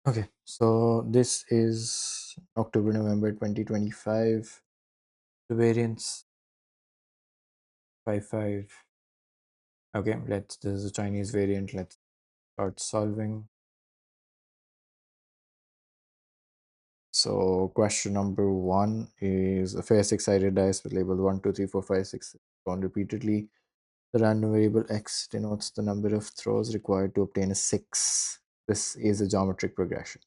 Okay, so this is October, November 2025. The variance 55. Okay, this is a Chinese variant. Let's start solving. So question number one is a fair six-sided dice with label 1, 2, 3, 4, 5, 6 drawn repeatedly. The random variable x denotes the number of throws required to obtain a 6. This is a geometric progression.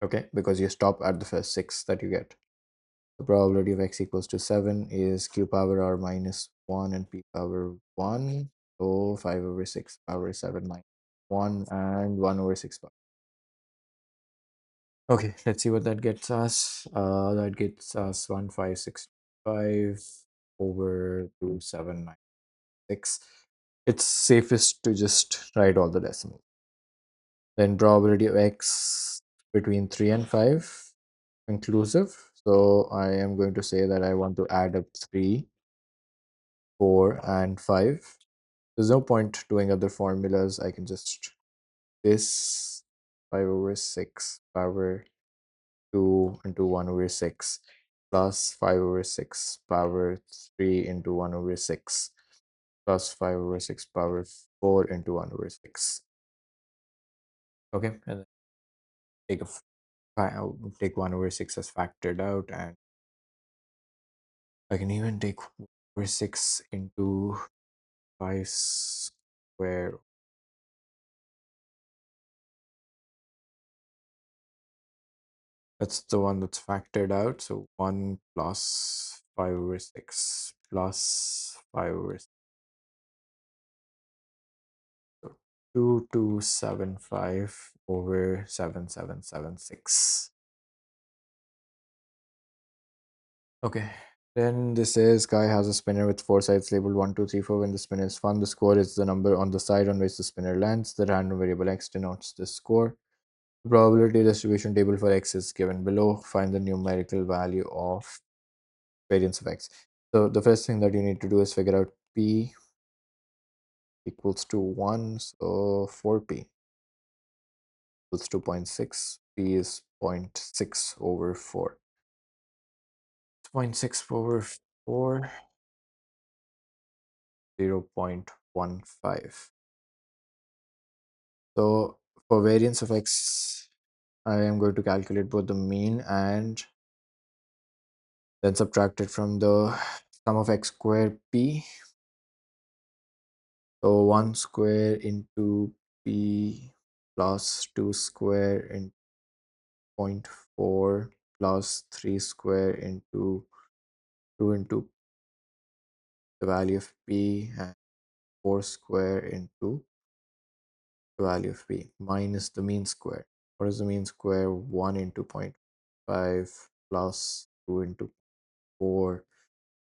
Okay, because you stop at the first 6 that you get. The probability of x equals to 7 is q power r minus 1 and p power 1. So 5 over 6 power 7 minus 1 and 1 over 6 power. Okay, let's see what that gets us. That gets us 1565 over 2796. It's safest to just write all the decimals. Then probability of x between 3 and 5 inclusive. So I am going to say that I want to add up 3, 4, and 5. There's no point doing other formulas. I can just this 5 over 6 power 2 into 1 over 6 plus 5 over 6 power 3 into 1 over 6 plus 5 over 6 power 4 into 1 over 6. Okay, and then take I'll take 1 over 6 as factored out, and I can even take 1 over 6 into 5 square. That's the one that's factored out. So 1 plus 5 over 6 plus 5 over 6. So 2275 over 7776. Okay. Then this is guy has a spinner with 4 sides labeled 1, 2, 3, 4. When the spinner is fun, the score is the number on the side on which the spinner lands. The random variable x denotes the score. The probability distribution table for x is given below. Find the numerical value of variance of x. So the first thing that you need to do is figure out p equals to 1. So 4p equals to 0.6. P is 0.6 over 4. 0.6 over 4, 0.15. So for variance of x, I am going to calculate both the mean and then subtract it from the sum of x squared p. So 1 square into p plus 2 square in 0.4 plus 3 square into 2 into the value of p and 4 square into the value of p minus the mean square. What is the mean square? 1 into 0.5 plus 2 into 4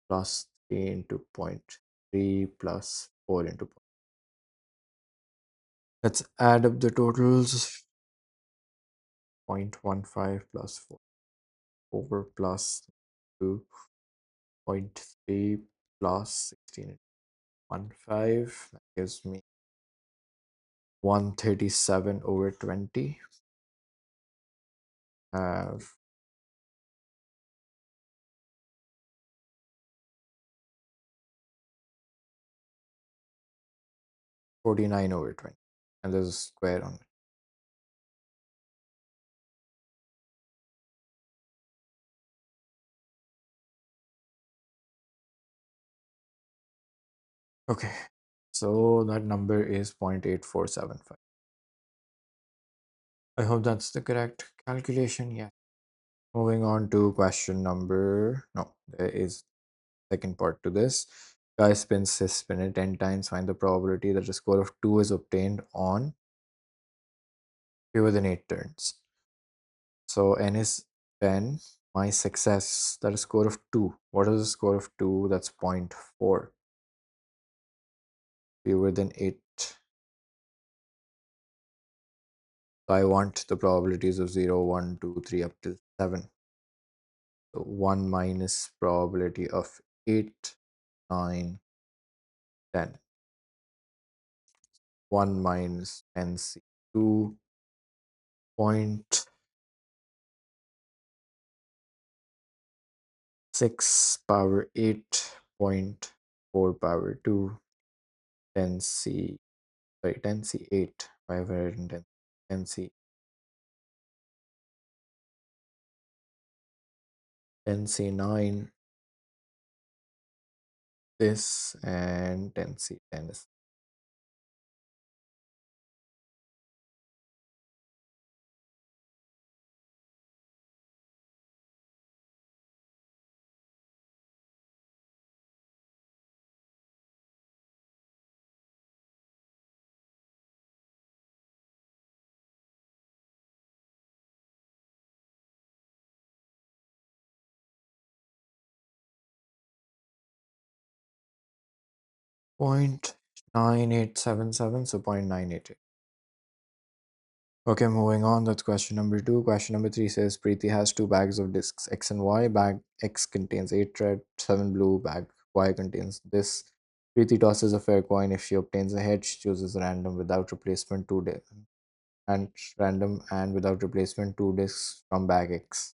plus 3 into 0.3 plus 4 into 0. Let's add up the totals. 0.15 plus 4, 4 plus 2, 0.3 plus 16.15. That gives me 137 over 20. Have 49 over 20. And there's a square on it. Okay, so that number is 0.8475. I hope that's the correct calculation. Yeah. Moving on to question number. No, there is second part to this. Guy spins his spinner 10 times. Find the probability that a score of 2 is obtained on fewer than 8 turns. So n is 10. My success, that is score of 2. What is the score of 2? That's 0.4. Fewer than 8. So I want the probabilities of 0, 1, 2, 3 up till 7. So 1 minus probability of 8, 9, 10. 1 minus NC 2, 0.6 power 8 point 4 power 2 10c, sorry, 10c8 510 10c 10c9 this, and 10c10 is. Point 9877, so 0.988. Okay, moving on. That's question number two. Question number three says Preeti has two bags of discs X and Y. Bag X contains 8 red, 7 blue. Bag Y contains this. Preeti tosses a fair coin. If she obtains a head, she chooses random without replacement and random and without replacement two discs from bag X.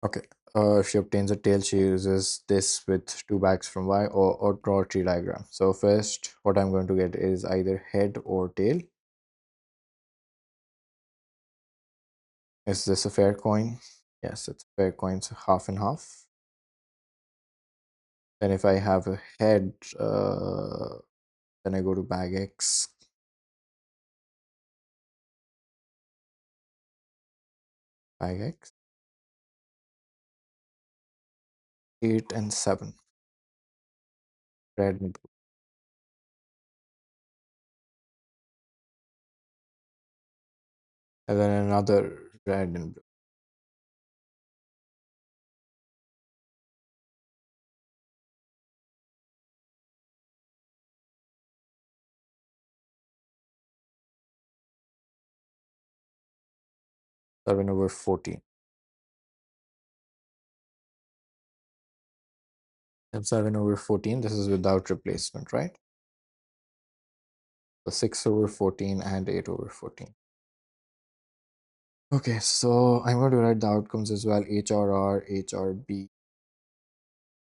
Okay. If she obtains a tail, she uses this with two bags from Y, or draw a tree diagram. So first, what I'm going to get is either head or tail. Is this a fair coin? Yes, it's a fair coin, so half and half. Then if I have a head, then I go to bag X, bag X, 8 and 7, red and blue. And then another red and blue. 7 over 14. And 7 over 14, this is without replacement, right? So 6 over 14 and 8 over 14. Okay, so I'm going to write the outcomes as well. HRR, HRB,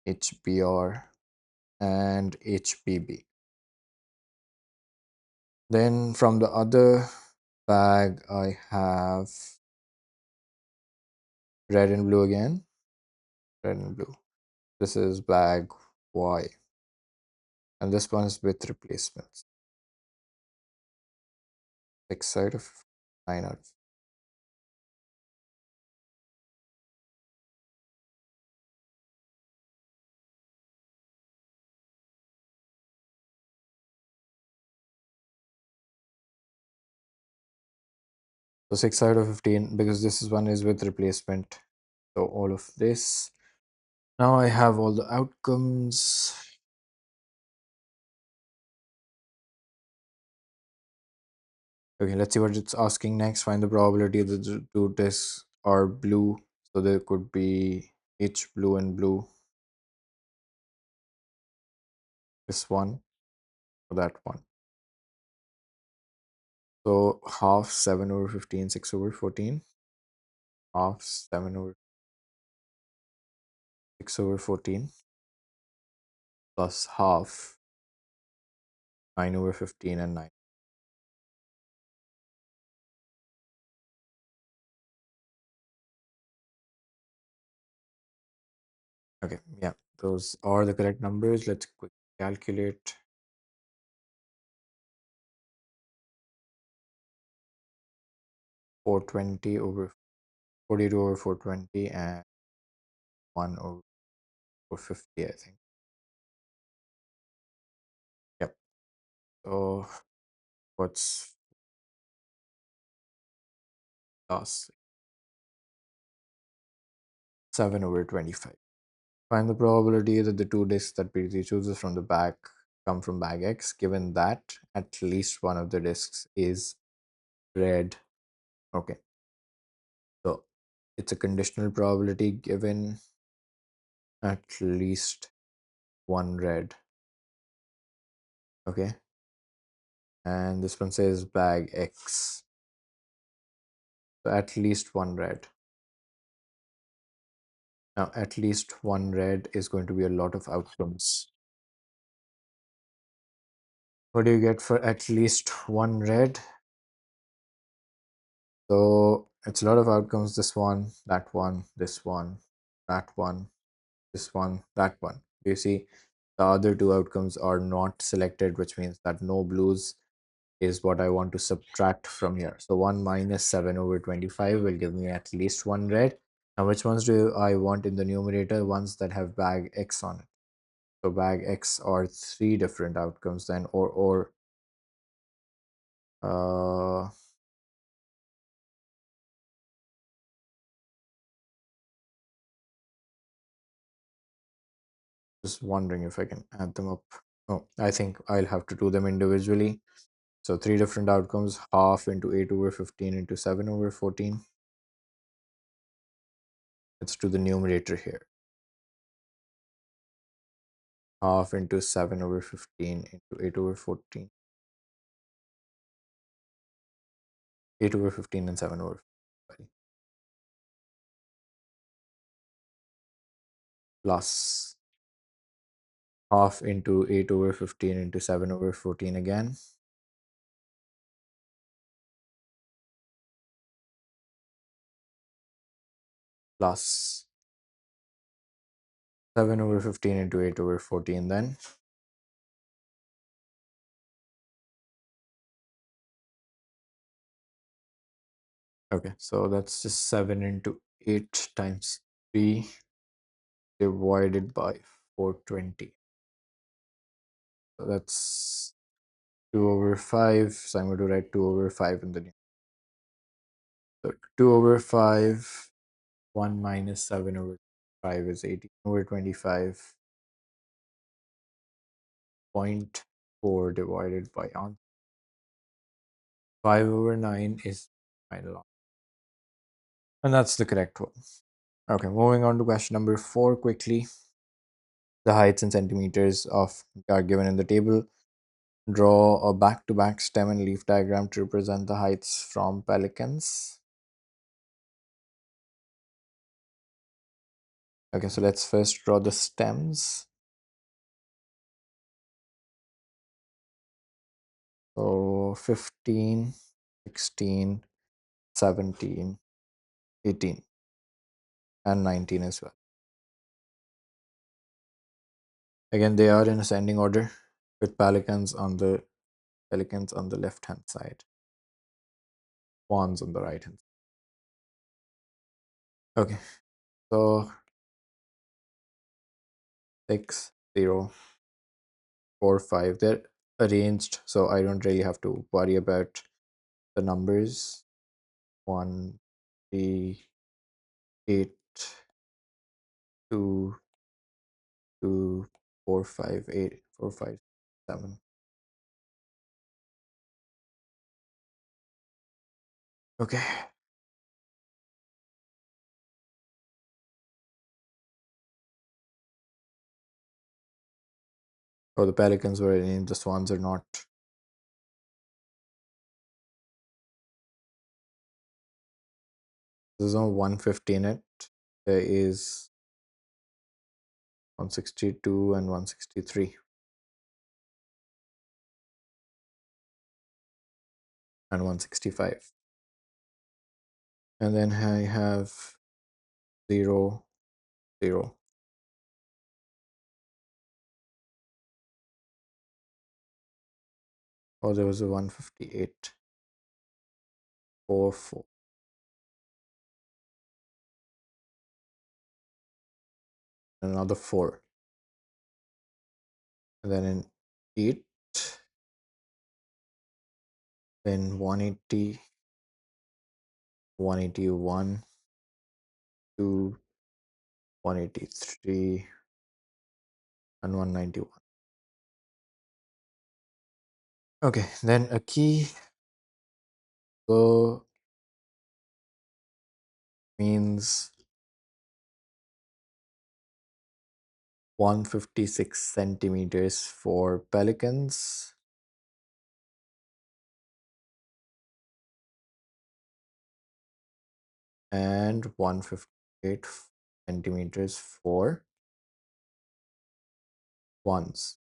HBR, and HBB. Then from the other bag, I have red and blue again. Red and blue. This is bag Y. And this one is with replacements. 6 out of 9 out. So 6 out of 15, because this is one is with replacement. So all of this. Now I have all the outcomes. Okay, let's see what it's asking next. Find the probability that the two discs are blue. So there could be H blue and blue. This one or that one. So half 7 over 15, 6 over 14. Half 7 over 6 over 14 plus half 9 over 15 and 9. Okay, yeah, those are the correct numbers. Let's quickly calculate. 420 over 42 over 420 and 1 over 450, I think. Yep. So what's last? 7 over 25. Find the probability that the two discs that PT chooses from the back come from bag X, given that at least one of the discs is red. Okay. So it's a conditional probability given at least one red. Okay. And this one says bag X. So at least one red. Now, at least one red is going to be a lot of outcomes. What do you get for at least one red? So it's a lot of outcomes. This one, that one, this one, that one, this one, that one. You see, the other two outcomes are not selected, which means that no blues is what I want to subtract from here. So 1 minus 7 over 25 will give me at least one red. Now, which ones do I want in the numerator? Ones that have bag X on it. So bag X are three different outcomes then, or just wondering if I can add them up. Oh, I think I'll have to do them individually. So three different outcomes, half into 8 over 15 into 7 over 14. Let's do the numerator here. Half into 7 over 15 into 8 over 14. 8 over 15 and 7 over 15. Plus half into 8 over 15 into 7 over 14 again. Plus 7 over 15 into 8 over 14 then. Okay, so that's just 7 into 8 times 3 divided by 420. So that's 2 over 5. So I'm going to write 2 over 5 in the new. So 2 over 5, 1 minus 7 over 5 is 18 over 25.4 divided by on 5 over 9 is final. And that's the correct one. Okay, moving on to question number 4 quickly. The heights in centimeters of are given in the table. Draw a back-to-back stem and leaf diagram to represent the heights from pelicans. Okay, so let's first draw the stems. So 15, 16, 17, 18, and 19 as well. Again, they are in ascending order with pelicans on the left hand side, swans on the right hand. Okay, so 6, 0, 4, 5. They're arranged, so I don't really have to worry about the numbers. 1, 3, 8, 2, 2, 4, 5, 8, 4, 5, 7. Okay. Oh, the pelicans were in, the swans are not. There's no 150 in it. There is 162 and 163. And 165. And then I have 0, 0. Oh, there was a 158. 4, 4. Another 4. And then in 8. Then 180. 181. 2. 183. And 191. Okay, then a key. So means 156 centimeters for Pelicans and 158 centimeters for Swans.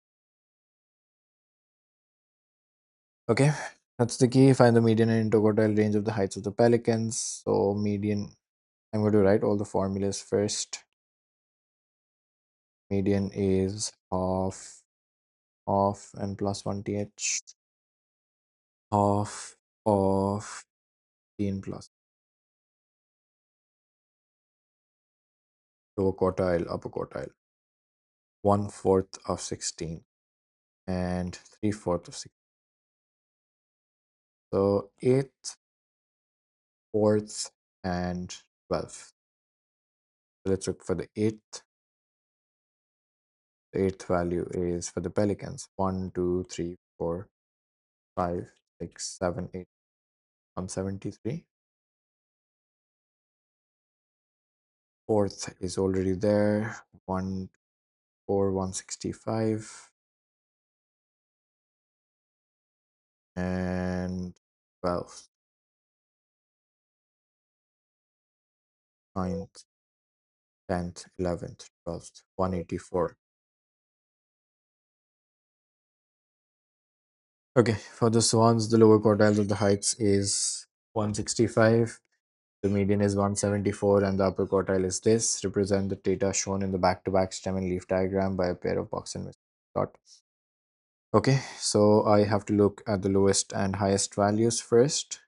Okay, that's the key. Find the median and interquartile range of the heights of the Pelicans. So median, I'm going to write all the formulas first. Median is half and plus 1th, half of 15 plus lower quartile, upper quartile, 1/4 of 16 and 3/4 of 16. So 8th, 4th, and 12th. So let's look for the 8th. The 8th value is for the Pelicans 1, 2, 3, 4, 5, 6, 7, 8, 173. 4th is already there 1, 4, 165, and 12th, 9th, 10th, 11th, 12th, 184. Okay, for the Swans, the lower quartiles of the heights is 165, the median is 174, and the upper quartile is this. Represent the data shown in the back-to-back stem and leaf diagram by a pair of box and whisker plot. Okay, so I have to look at the lowest and highest values first.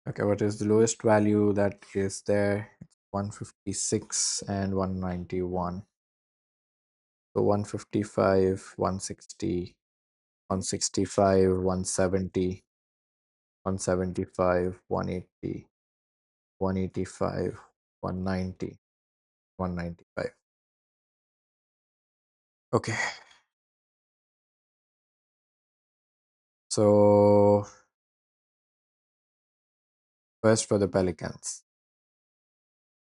Okay, what is the lowest value that is there? It's 156 and 191. So 155, 160, 165, 170, 175, 180, 185, 190, 195. Okay, so first for the Pelicans.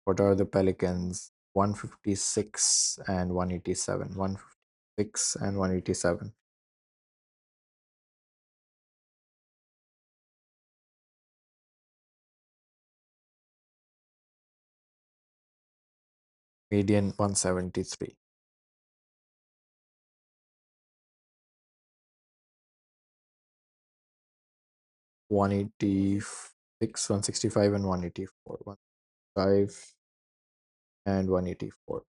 What are the Pelicans? 156 and 187. 156 and 187. Median 173. One 186, 165, and 184. 165 and 184.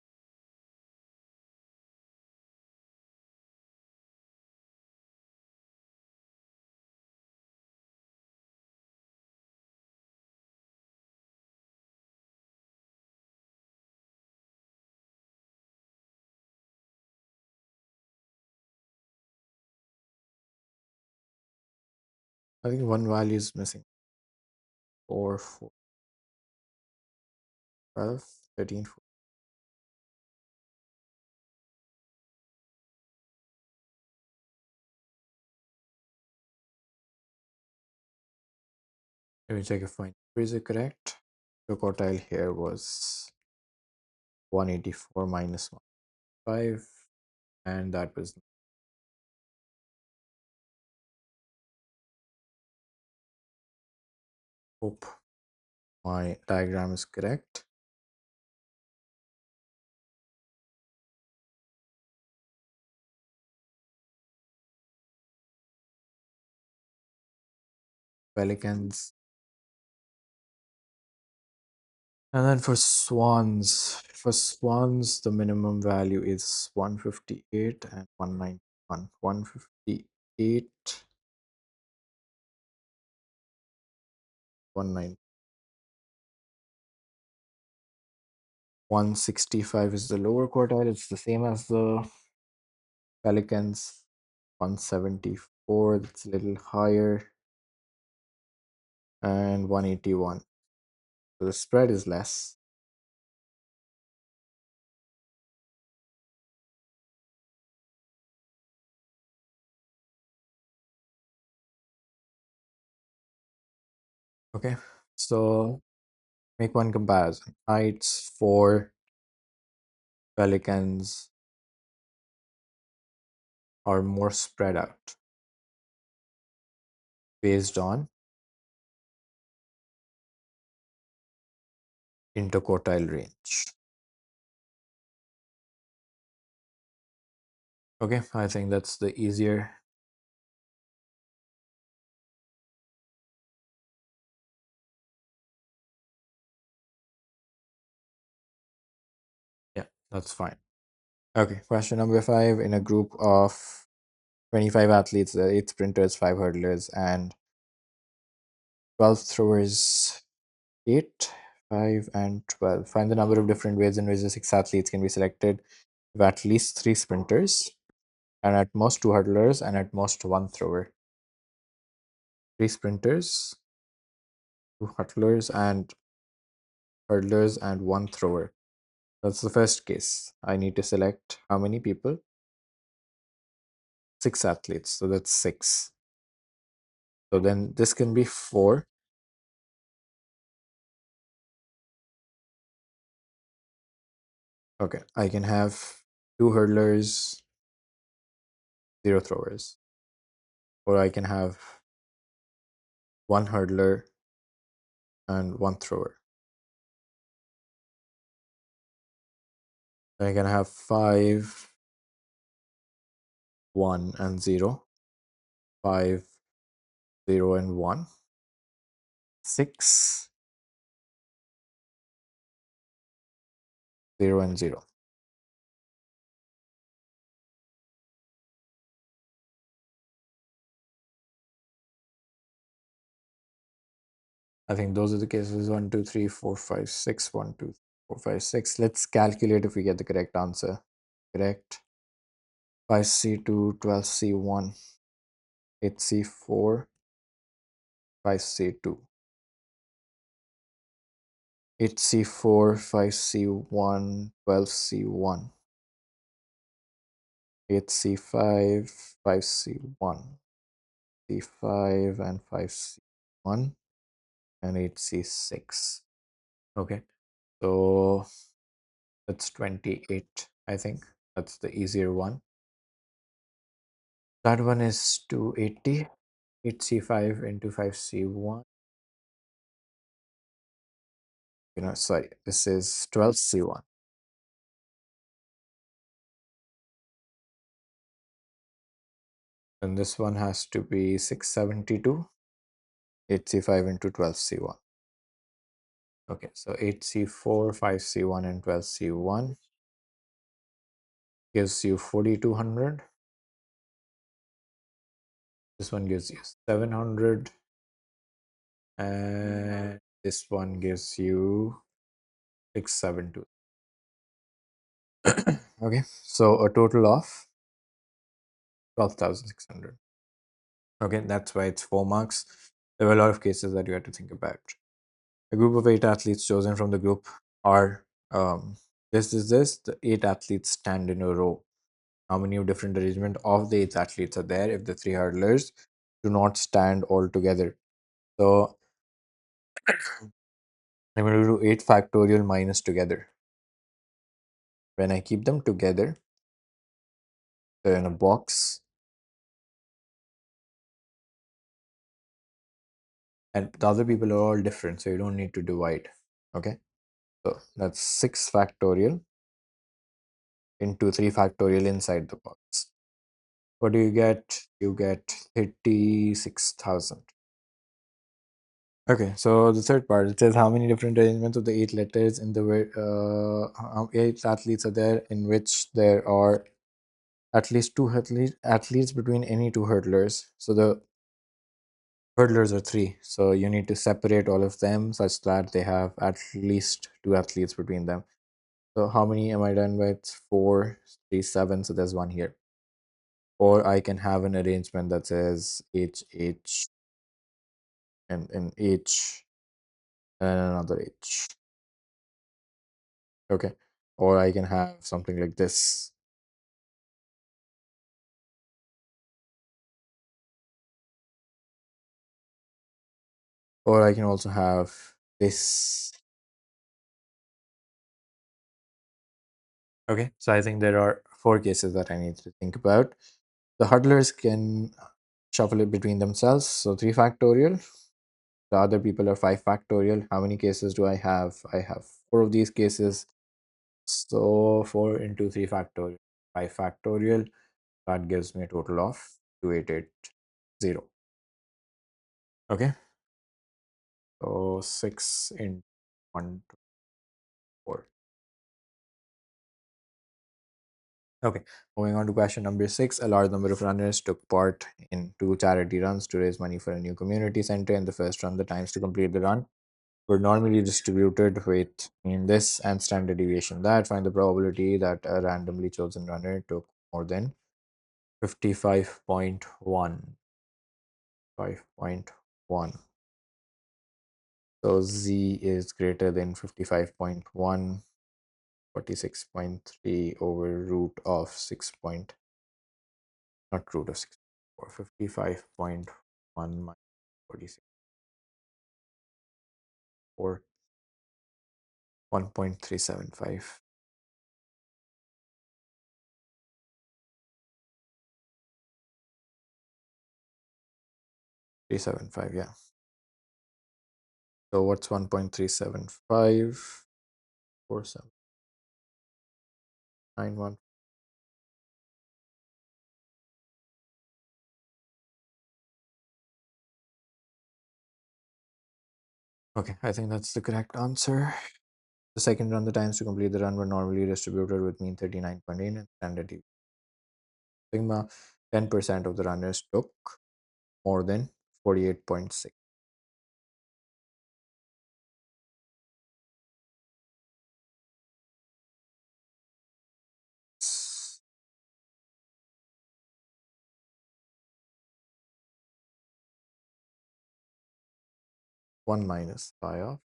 I think one value is missing. 4, 4, 12, 13, 4. Let me check if my number is correct. The quartile here was 184 minus 1.5, and that was. Hope my diagram is correct. Pelicans. And then for swans, the minimum value is 158 and 191. 158, 190. 165 is the lower quartile. It's the same as the Pelicans. 174, it's a little higher. And 181. So the spread is less. Okay. So make one comparison. Heights for pelicans are more spread out based on interquartile range. Okay, I think that's the easier. Yeah, that's fine. Okay, question number 5. In a group of 25 athletes, 8 sprinters, 5 hurdlers, and 12 throwers. 8, 5, and 12. Find the number of different ways in which the 6 athletes can be selected with at least 3 sprinters, and at most 2 hurdlers, and at most 1 thrower. 3 sprinters, 2 hurdlers, and 1 thrower. That's the first case. I need to select how many people? 6 athletes. So that's 6. So then this can be 4. Okay, I can have 2 hurdlers, 0 throwers. Or I can have 1 hurdler and 1 thrower. Then I can have 5, 1, and 0. 5, 0, and 1. 6, 0, and 0. I think those are the cases 1, 2, 3, 4, 5, 6. 1, 2, 4, 5, 6. Let's calculate if we get the correct answer. Correct. 5C2, 12C1, 8C4, 5C2. 8C4, 5C1, 12C1. 8C5, 5C1, C5, and 5C1, and 8C6. Okay, so that's 28, I think. That's the easier one. That one is 280. 8C5 into 5C1. Sorry, this is 12C1. And this one has to be 672. 8C5 into 12C1. Okay, so 8C4, 5C1, and 12C1 gives you 4200. This one gives you 700. And this one gives you 672. Okay, so a total of 12,600. Okay, that's why it's 4 marks. There were a lot of cases that you had to think about. A group of 8 athletes chosen from the group are this. The 8 athletes stand in a row. How many different arrangement of the 8 athletes are there if the 3 hurdlers do not stand all together? So I'm going to do 8 factorial minus together. When I keep them together, they're in a box, and the other people are all different, so you don't need to divide. Okay, so that's 6 factorial into 3 factorial inside the box. What do you get? You get 36,000. Okay, so the third part, it says how many different arrangements of the 8 letters in the word, how 8 athletes are there in which there are at least 2 athletes between any 2 hurdlers. So the hurdlers are 3, so you need to separate all of them such that they have at least 2 athletes between them. So how many am I done with? 4, 3, 7, so there's one here. Or I can have an arrangement that says H, and H, and another H. Okay, or I can have something like this. Or I can also have this Okay, so I think there are four cases that I need to think about. The huddlers can shuffle it between themselves. So 3 factorial. The other people are 5 factorial. How many cases do I have? I have 4 of these cases. So 4 into 3 factorial, 5 factorial. That gives me a total of 2880. Okay, so 6 into 1 to 4. Okay, moving on to question number 6. A large number of runners took part in 2 charity runs to raise money for a new community center. In the first run, the times to complete the run were normally distributed with mean this and standard deviation that. Find the probability that a randomly chosen runner took more than 55.1. 5.1. So z is greater than 55.1, 46.3 over root of 6 point, not root of 6, or 55.1 minus 46, or 1.375. 375, yeah. So what's 1.375? 4791. Okay, I think that's the correct answer. The second run, the times to complete the run were normally distributed with mean 39.8 and standard deviation. Sigma, 10% of the runners took more than 48.6. 1 minus pi of zero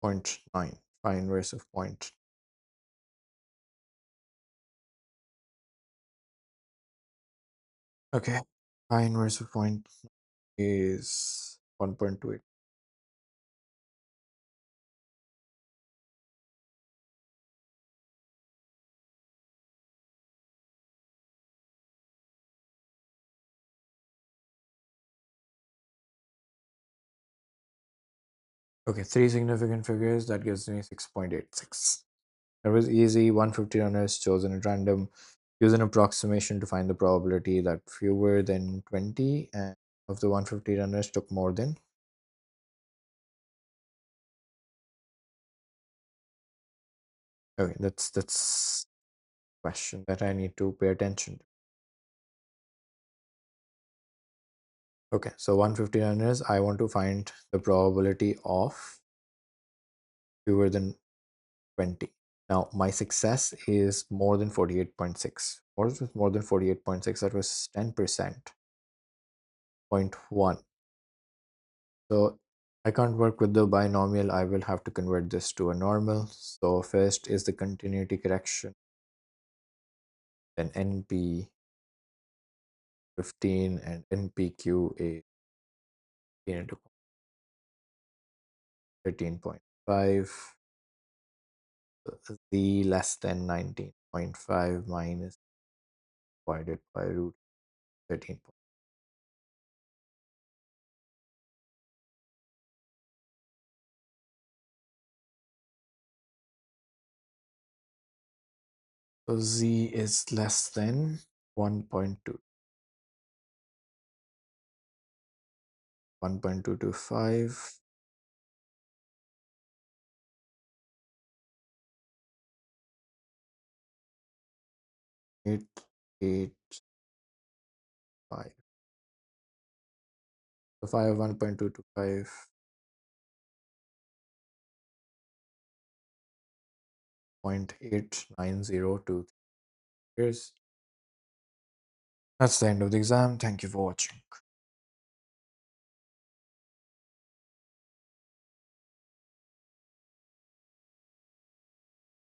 point 0.9. Pi inverse of point. Okay. Pi inverse of point is 1.28. Okay, 3 significant figures, that gives me 6.86. That was easy. 150 runners chosen at random. Use an approximation to find the probability that fewer than 20 and of the 150 runners took more than. Okay, that's question that I need to pay attention to. Okay, so 150 runners, I want to find the probability of fewer than 20. Now, my success is more than 48.6. What was more than 48.6? That was 10%, 0.1. So I can't work with the binomial. I will have to convert this to a normal. So first is the continuity correction, then NP 15 and NPQ is 15 into 13.5. Z less than 19.5 minus divided by root 13. So Z is less than 1.2. 1.225. 885. So 5 1.225 0.8902. Here's That's the end of the exam. Thank you for watching.